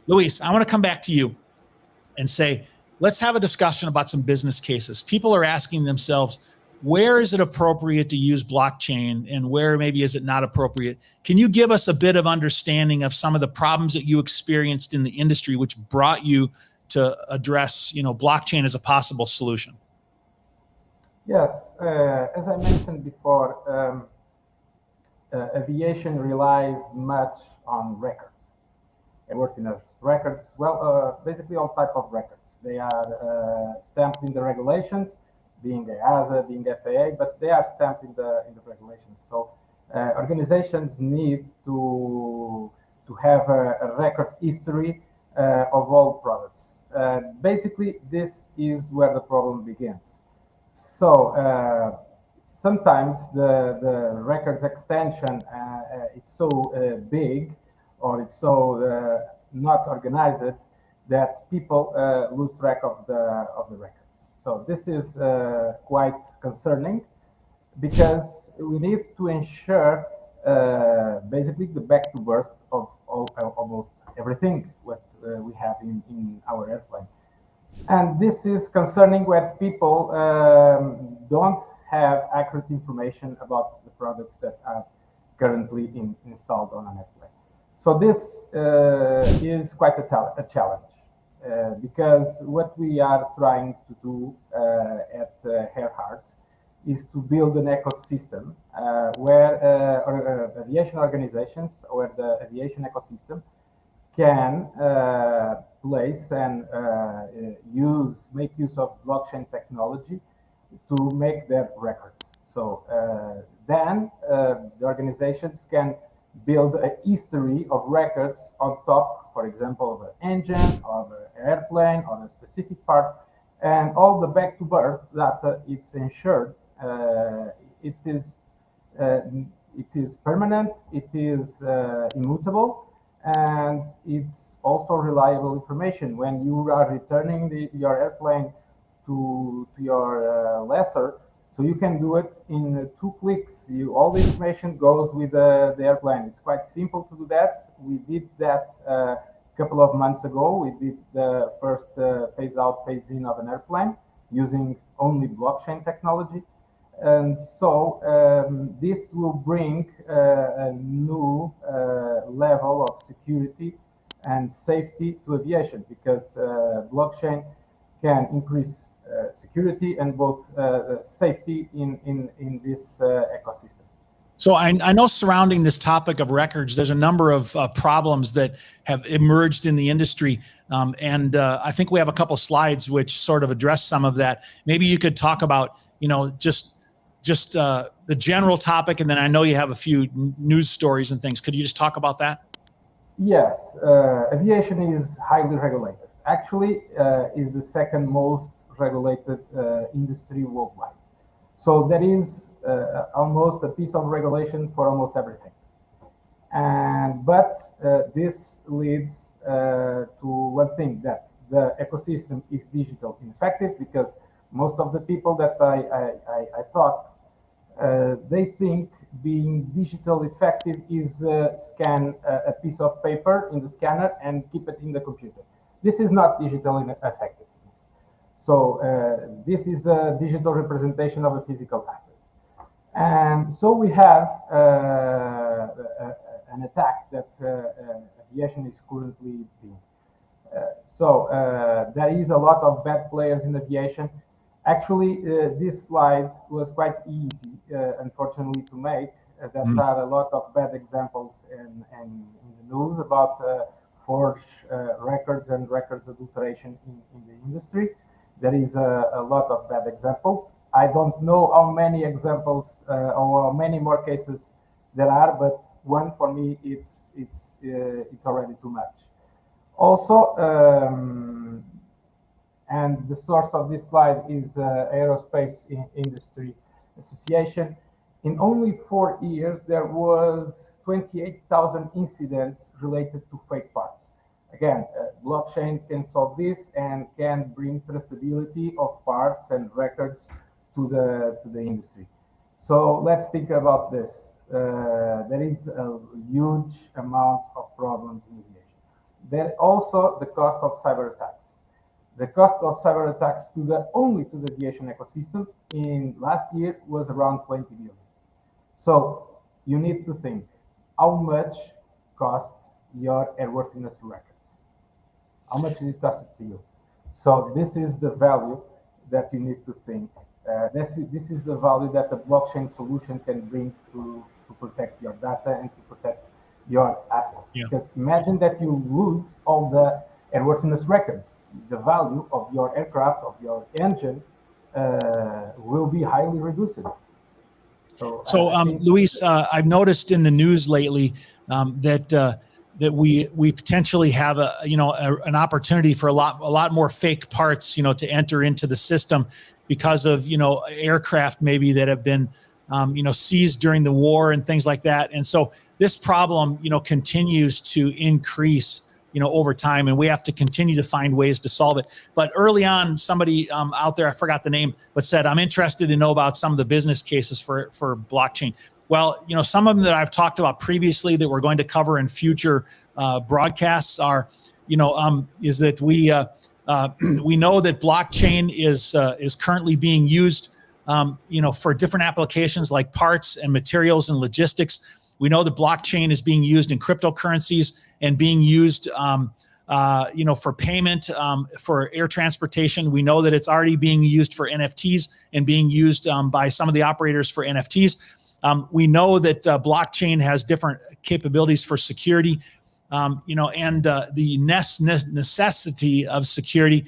Luis, I want to come back to you and say, let's have a discussion about some business cases. People are asking themselves, where is it appropriate to use blockchain and where maybe is it not appropriate? Can you give us a bit of understanding of some of the problems that you experienced in the industry which brought you to address, blockchain as a possible solution? Yes, as I mentioned before, aviation relies much on records. Airworthiness records, well, basically all type of records. They are stamped in the regulations, being EASA, being FAA, but they are stamped in the regulations. So organizations need to have a record history of all products. Basically, this is where the problem begins. So sometimes the records extension it's so big, or it's so not organized that people lose track of the records. So this is quite concerning because we need to ensure basically the back to birth of almost everything what we have in our airplane. And this is concerning where people don't have accurate information about the products that are currently installed on an airplane. So this is quite a challenge because what we are trying to do at Earhart is to build an ecosystem where aviation organizations or the aviation ecosystem can place and make use of blockchain technology to make their records. So then the organizations can build a history of records on top, for example, of an engine, of an airplane, on a specific part, and all the back to birth data it's ensured. It is permanent, it is immutable, and it's also reliable information. When you are returning your airplane to your lessor, so you can do it in 2 clicks. All the information goes with the airplane. It's quite simple to do that. We did that a couple of months ago. We did the first phase out, phase in of an airplane using only blockchain technology. And so this will bring a new level of security and safety to aviation, because blockchain can increase security and both safety in this ecosystem. So I know surrounding this topic of records, there's a number of problems that have emerged in the industry. And I think we have a couple slides which sort of address some of that. Maybe you could talk about, just the general topic, and then I know you have a few news stories and things. Could you just talk about that? Yes, aviation is highly regulated. Actually, is the second most regulated industry worldwide. So there is almost a piece of regulation for almost everything. But this leads to one thing, that the ecosystem is digital ineffective, because most of the people that I thought they think being digital effective is scan a piece of paper in the scanner and keep it in the computer. This is not digital effectiveness. So this is a digital representation of a physical asset. And so we have an attack that aviation is currently being. So there is a lot of bad players in aviation. Actually, this slide was quite easy, unfortunately, to make. There are a lot of bad examples in the news about forged records and records adulteration in the industry. There is a lot of bad examples. I don't know how many examples or how many more cases there are, but one for me, it's already too much. Also, and the source of this slide is Aerospace Industry Association. In only 4 years, there was 28,000 incidents related to fake parts. Again, blockchain can solve this and can bring traceability of parts and records to the industry. So let's think about this. There is a huge amount of problems in aviation. Then also the cost of cyber attacks. The cost of cyber attacks only to the aviation ecosystem in last year was around 20 billion. So you need to think how much cost your airworthiness records. How much did it cost it to you? So this is the value that you need to think. This is the value that the blockchain solution can bring to protect your data and to protect your assets. Yeah. Because imagine that you lose all the airworthiness records. The value of your aircraft, of your engine, will be highly reduced. So Luis, I've noticed in the news lately that we potentially have an opportunity for a lot more fake parts, to enter into the system because of aircraft maybe that have been seized during the war and things like that. And so this problem continues to increase over time, and we have to continue to find ways to solve it. But early on, somebody out there, I forgot the name, but said, I'm interested to know about some of the business cases for blockchain. Well, some of them that I've talked about previously that we're going to cover in future broadcasts are, is that we know that blockchain is currently being used, for different applications like parts and materials and logistics. We know that blockchain is being used in cryptocurrencies and being used, for payment, for air transportation. We know that it's already being used for NFTs and being used by some of the operators for NFTs. We know that blockchain has different capabilities for security, and the necessity of security